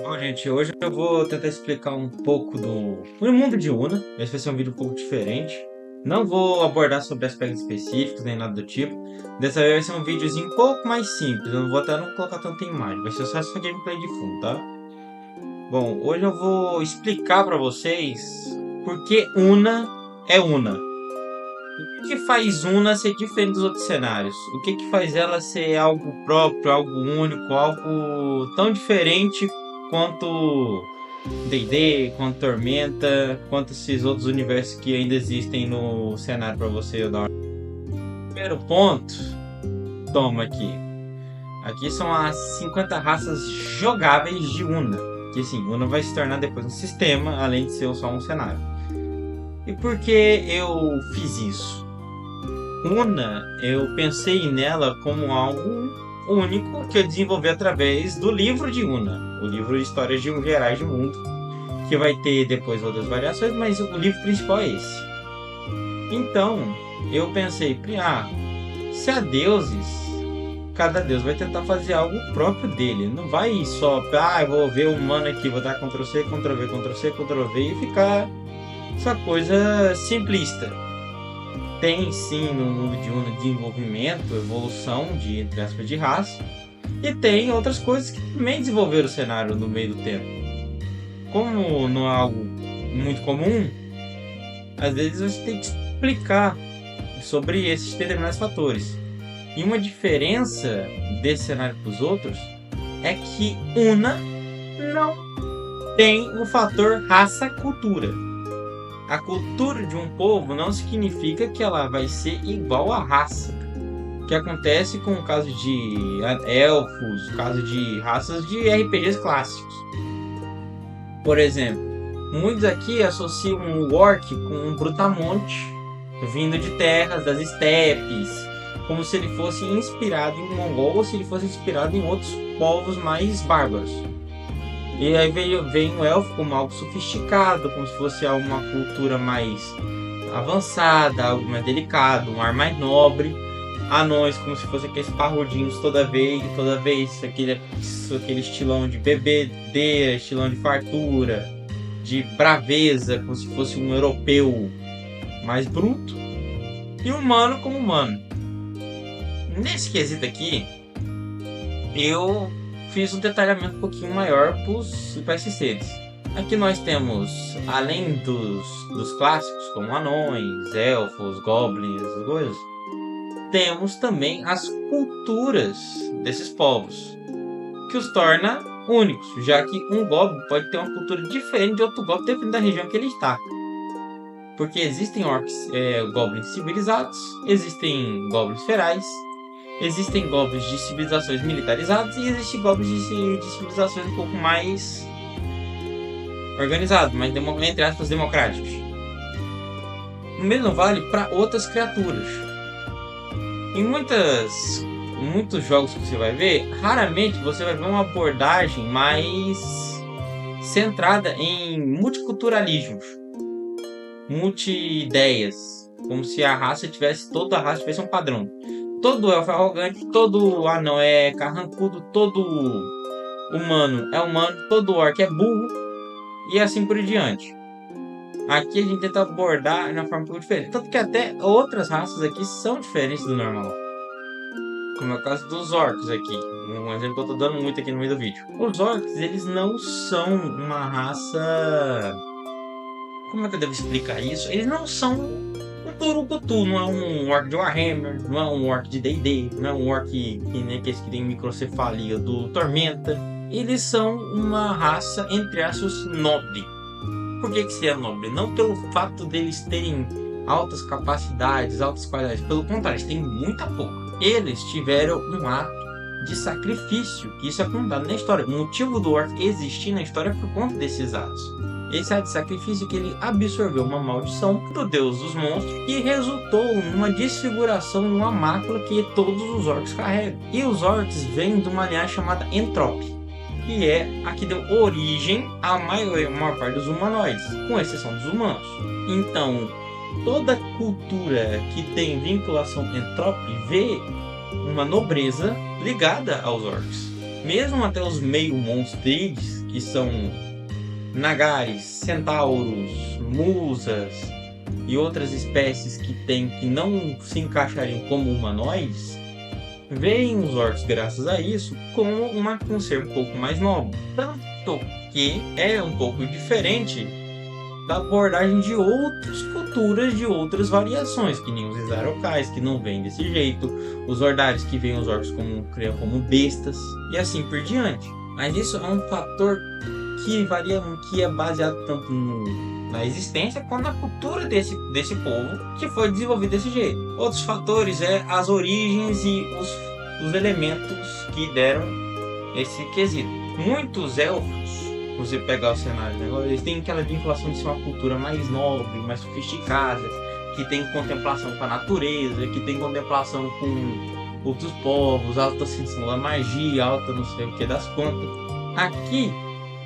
Bom, gente, hoje eu vou tentar explicar um pouco do mundo de Una. Esse vai ser um vídeo um pouco diferente. Não vou abordar sobre aspectos específicos nem nada do tipo. Dessa vez vai ser um videozinho um pouco mais simples. Eu não vou até não colocar tanta imagem. Vai ser só gameplay de fundo, tá? Bom, hoje eu vou explicar pra vocês por que Una é Una. O que faz Una ser diferente dos outros cenários? O que faz ela ser algo próprio, algo único, algo tão diferente quanto D&D, quanto Tormenta, quanto esses outros universos que ainda existem no cenário para você dar. Primeiro ponto, toma aqui. Aqui são as 50 raças jogáveis de Una. Que sim, Una vai se tornar depois um sistema, além de ser só um cenário. E por que eu fiz isso? Una, eu pensei nela como algo único que eu desenvolvi através do livro de Una, o livro de Histórias Gerais do Mundo, que vai ter depois outras variações, mas o livro principal é esse. Então, eu pensei, se há deuses, cada deus vai tentar fazer algo próprio dele, não vai só, eu vou ver o humano aqui, vou dar Ctrl+C, Ctrl+V, Ctrl+C, Ctrl+V e ficar essa coisa simplista. Tem sim no mundo de Una desenvolvimento, evolução de, entre aspas, de raça, e tem outras coisas que também desenvolveram o cenário no meio do tempo. Como não é algo muito comum, às vezes você tem que explicar sobre esses determinados fatores. E uma diferença desse cenário para os outros é que Una não tem o fator raça-cultura. A cultura de um povo não significa que ela vai ser igual à raça. O que acontece com o caso de elfos, o caso de raças de RPGs clássicos. Por exemplo, muitos aqui associam um orc com um brutamonte vindo de terras das estepes, como se ele fosse inspirado em mongol ou se ele fosse inspirado em outros povos mais bárbaros. E aí vem o elfo como algo sofisticado, como se fosse uma cultura mais avançada, algo mais delicado, um ar mais nobre. Anões como se fossem aqueles parrudinhos toda vez, aquele estilão de bebedeira, estilão de fartura, de braveza, como se fosse um europeu mais bruto. E humano como humano. Nesse quesito aqui, eu fiz um detalhamento um pouquinho maior para esses seres. Aqui nós temos, além dos clássicos, como anões, elfos, goblins, essas coisas, temos também as culturas desses povos, que os torna únicos, já que um goblin pode ter uma cultura diferente de outro goblin, dependendo da região que ele está. Porque existem orcs, goblins civilizados, existem goblins ferais, existem goblins de civilizações militarizadas e existem goblins de civilizações um pouco mais organizados, mais entre aspas democráticos. O mesmo vale para outras criaturas. Em muitos jogos que você vai ver, raramente você vai ver uma abordagem mais centrada em multiculturalismos, multi-ideias, como se toda a raça tivesse um padrão. Todo elfo é arrogante, todo anão é carrancudo, todo humano é humano, todo orc é burro e assim por diante. Aqui a gente tenta abordar de uma forma um pouco diferente. Tanto que até outras raças aqui são diferentes do normal. Como é o caso dos orcs aqui. Um exemplo que eu tô dando muito aqui no meio do vídeo. Os orcs, eles não são uma raça... Como é que eu devo explicar isso? Eles não são um Turukutu, não é um orc de Warhammer, não é um orc de D&D, não é um orc que nem aqueles que tem microcefalia do Tormenta. Eles são uma raça, entre aspas, nobre. Por que se é nobre? Não pelo fato deles terem altas capacidades, altas qualidades. Pelo contrário, eles têm muita pouca. Eles tiveram um ato de sacrifício, que isso é contado na história. O motivo do orc existir na história é por conta desses atos. Esse ato de sacrifício que ele absorveu uma maldição do deus dos monstros e resultou numa desfiguração, numa mácula que todos os orcs carregam. E os orcs vêm de uma linhagem chamada Entrope, que é a que deu origem à maior parte dos humanoides, com exceção dos humanos. Então, toda cultura que tem vinculação Entrope vê uma nobreza ligada aos orcs. Mesmo até os meio monstros, que são nagares, centauros, musas e outras espécies que não se encaixariam como humanoides, veem os orcs, graças a isso, como um ser um pouco mais nobre. Tanto que é um pouco diferente da abordagem de outras culturas, de outras variações, que nem os Isarokais, que não vêm desse jeito, os Ordares, que veem os orcs como bestas, e assim por diante. Mas isso é um fator que varia, que é baseado tanto na existência quanto na cultura desse povo, que foi desenvolvido desse jeito. Outros fatores é as origens e os elementos que deram esse quesito. Muitos elfos, você pegar o cenário, né, eles têm aquela vinculação de ser uma cultura mais nobre, mais sofisticada, que tem contemplação com a natureza, que tem contemplação com outros povos, alta sensação da magia, alta não sei o que das quantas. Aqui,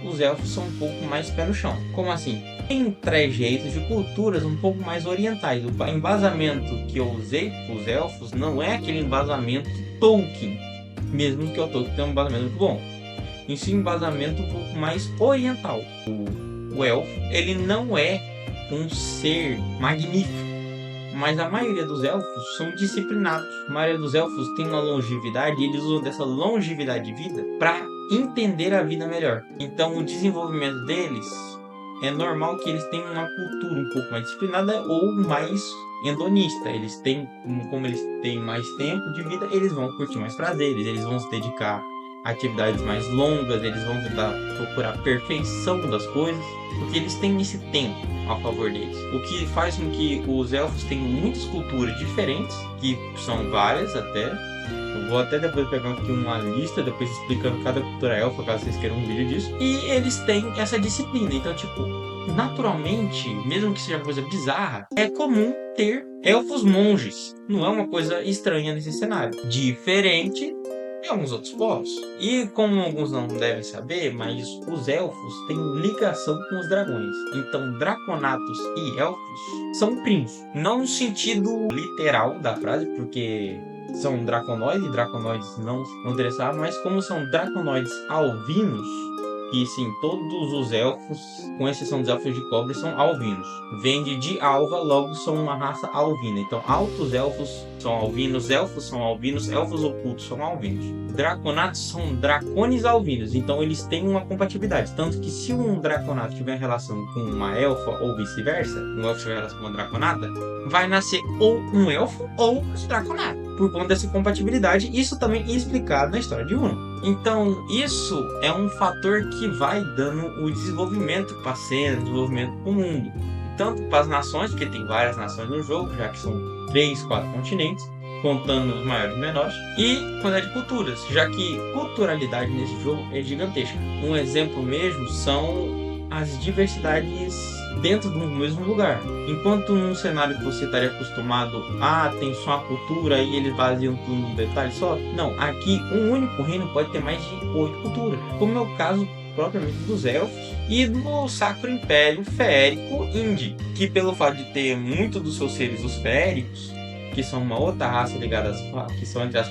os elfos são um pouco mais pé no chão. Como assim? Tem trejeitos de culturas um pouco mais orientais. O embasamento que eu usei para os elfos não é aquele embasamento Tolkien, mesmo que o Tolkien tenha um embasamento muito bom. Em si, um embasamento um pouco mais oriental. O elfo, ele não é um ser magnífico, mas a maioria dos elfos são disciplinados. A maioria dos elfos tem uma longevidade e eles usam dessa longevidade de vida para entender a vida melhor. Então, o desenvolvimento deles é normal que eles tenham uma cultura um pouco mais disciplinada ou mais hedonista. Eles têm, como eles têm mais tempo de vida, eles vão curtir mais prazeres, eles vão se dedicar atividades mais longas, eles vão tentar procurar a perfeição das coisas, porque eles têm esse tempo a favor deles. O que faz com que os elfos tenham muitas culturas diferentes, que são várias até. Eu vou até depois pegar aqui uma lista, depois explicando cada cultura elfa, caso vocês queiram um vídeo disso. E eles têm essa disciplina, então tipo, naturalmente, mesmo que seja coisa bizarra, é comum ter elfos monges. Não é uma coisa estranha nesse cenário. Diferente e alguns outros povos. E como alguns não devem saber, mas os elfos têm ligação com os dragões. Então, draconatos e elfos são primos. Não no sentido literal da frase, porque são draconoides e draconoides não interessavam, mas como são draconoides alvinos, que sim, todos os elfos, com exceção dos elfos de cobre, são alvinos. Vem de alva, logo são uma raça alvina. Então, altos elfos são alvinos, elfos são alvinos, elfos ocultos são alvinos. Draconatos são dracones alvinos, então eles têm uma compatibilidade. Tanto que se um draconato tiver relação com uma elfa ou vice-versa, um elfo tiver relação com uma draconata, vai nascer ou um elfo ou um draconato. Por conta dessa compatibilidade, isso também é explicado na história de Uno. Então, isso é um fator que vai dando o desenvolvimento para a cena, desenvolvimento para o mundo. Tanto para as nações, porque tem várias nações no jogo, já que são 3, 4 continentes, contando os maiores e menores, e quantidade de culturas, já que culturalidade nesse jogo é gigantesca. Um exemplo mesmo são as diversidades dentro do mesmo lugar. Enquanto num cenário que você estaria acostumado tem só a cultura e eles baseiam tudo num detalhe só, não, aqui um único reino pode ter mais de 8 culturas, como é o caso propriamente dos elfos e do Sacro Império Férico Indi, que pelo fato de ter muito dos seus seres os féricos, que são uma outra raça ligada às fadas, que são entre as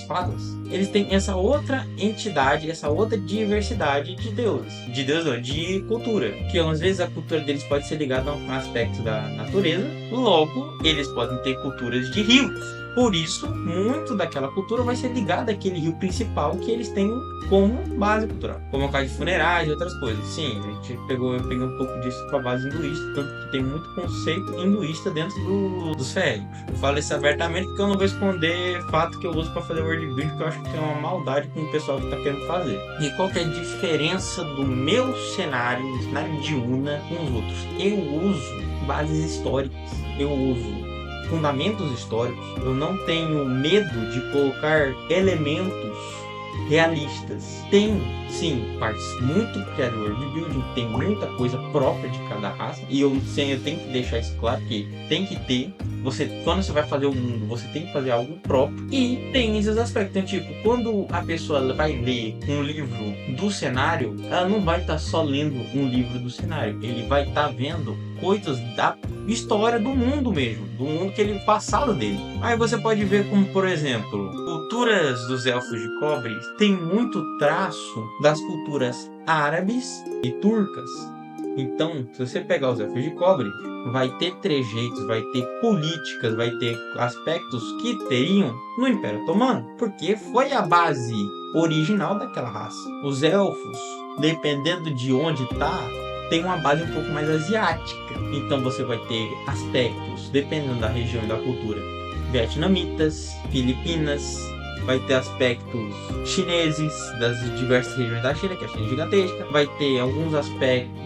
fadas, eles têm essa outra entidade, essa outra diversidade de deuses. De deuses não, de cultura. Que às vezes a cultura deles pode ser ligada a um aspecto da natureza, logo eles podem ter culturas de rios. Por isso, muito daquela cultura vai ser ligada àquele rio principal que eles têm como base cultural. Como o caso de funerais e outras coisas. Sim, a gente eu peguei um pouco disso com a base hinduísta, tanto que tem muito conceito hinduísta dentro dos féricos. Eu falo isso abertamente porque eu não vou esconder fato que eu uso para fazer world building, porque eu acho que tem uma maldade com o pessoal que está querendo fazer. E qual que é a diferença do meu cenário, o cenário de Una, com os outros? Eu uso bases históricas. Eu uso fundamentos históricos. Eu não tenho medo de colocar elementos realistas. Tem, sim, partes muito criador de building, tem muita coisa própria de cada raça, e eu tenho que deixar isso claro, que tem que ter. Quando você vai fazer o mundo, você tem que fazer algo próprio, e tem esses aspectos. Então, tipo, quando a pessoa vai ler um livro do cenário, ela não vai estar só lendo um livro do cenário, ele vai estar vendo coisas história do mundo mesmo, do mundo que ele passado dele. Aí você pode ver como, por exemplo, culturas dos elfos de cobre tem muito traço das culturas árabes e turcas. Então, se você pegar os elfos de cobre, vai ter trejeitos, vai ter políticas, vai ter aspectos que teriam no Império Otomano, porque foi a base original daquela raça. Os elfos, dependendo de onde tá, tem uma base um pouco mais asiática. Então você vai ter aspectos, dependendo da região e da cultura, vietnamitas, filipinas, vai ter aspectos chineses das diversas regiões da China, que a China é gigantesca, vai ter alguns aspectos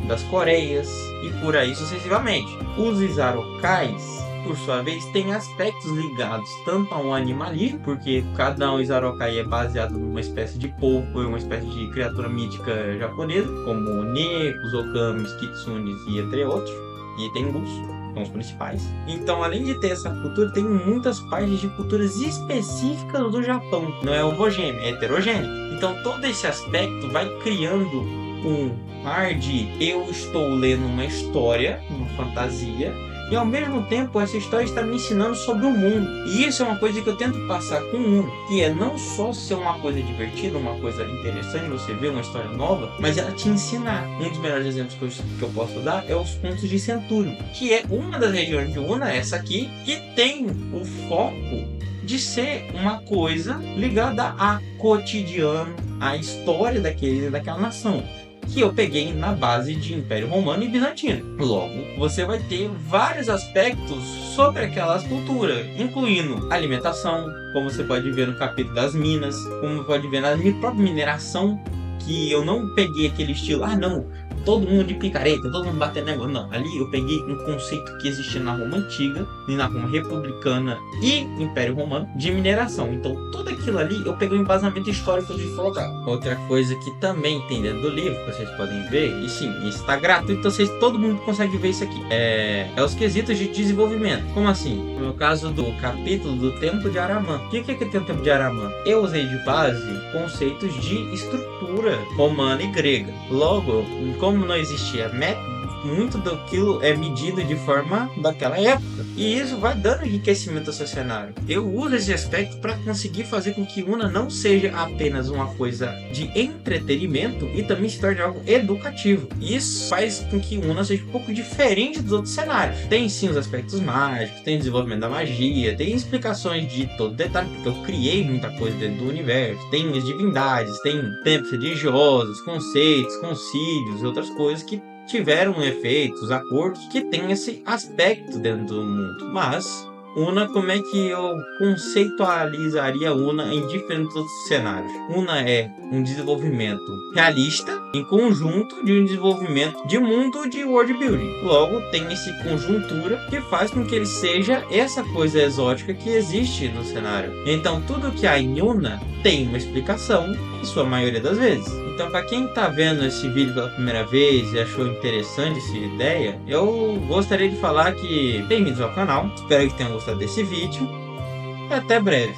das Coreias e por aí sucessivamente. Os Izarokais, por sua vez, têm aspectos ligados tanto ao animalismo, porque cada um Izarokai é baseado numa espécie de polvo, uma espécie de criatura mítica japonesa, como Onekos, Okamis, Kitsunes e entre outros, e Tengus são os principais. Então, além de ter essa cultura, tem muitas partes de culturas específicas do Japão. Não é homogêneo, é heterogêneo. Então, todo esse aspecto vai criando um ar de eu estou lendo uma história, uma fantasia, e ao mesmo tempo essa história está me ensinando sobre o mundo. E isso é uma coisa que eu tento passar com o Uno, que é não só ser uma coisa divertida, uma coisa interessante, você ver uma história nova, mas ela te ensinar. Um dos melhores exemplos que eu posso dar é os Contos de Centurion, que é uma das regiões de Una, essa aqui, que tem o foco de ser uma coisa ligada a cotidiano, à história daquela nação, que eu peguei na base de Império Romano e Bizantino. Logo, você vai ter vários aspectos sobre aquelas culturas, incluindo alimentação, como você pode ver no capítulo das minas, como você pode ver na própria mineração, que eu não peguei aquele estilo, não, todo mundo de picareta, todo mundo batendo negócio. Não, ali eu peguei um conceito que existia na Roma Antiga, e na Roma Republicana e Império Romano, de mineração. Então, tudo aquilo ali eu peguei um embasamento histórico de colocar. Outra coisa que também tem dentro do livro, que vocês podem ver, e sim, isso está gratuito, então todo mundo consegue ver isso aqui. É os quesitos de desenvolvimento. Como assim? No caso do capítulo do Templo de Aramã. O que tem o Templo de Aramã? Eu usei de base conceitos de estrutura romana e grega. Logo, como não existia método, muito daquilo é medido de forma daquela época. E isso vai dando enriquecimento ao seu cenário. Eu uso esse aspecto para conseguir fazer com que Una não seja apenas uma coisa de entretenimento e também se torne algo educativo. Isso faz com que Una seja um pouco diferente dos outros cenários. Tem sim os aspectos mágicos, tem desenvolvimento da magia, tem explicações de todo detalhe, porque eu criei muita coisa dentro do universo. Tem as divindades, tem templos religiosos, conceitos, concílios e outras coisas que tiveram efeitos, acordos que tem esse aspecto dentro do mundo. Mas Una, como é que eu conceitualizaria Una em diferentes outros cenários? Una é um desenvolvimento realista em conjunto de um desenvolvimento de mundo de world building. Logo, tem esse conjuntura que faz com que ele seja essa coisa exótica que existe no cenário. Então, tudo que há em Una tem uma explicação, em sua maioria das vezes. Então, para quem está vendo esse vídeo pela primeira vez e achou interessante essa ideia, eu gostaria de falar que bem-vindos ao canal. Espero que tenham gostado desse vídeo. E até breve.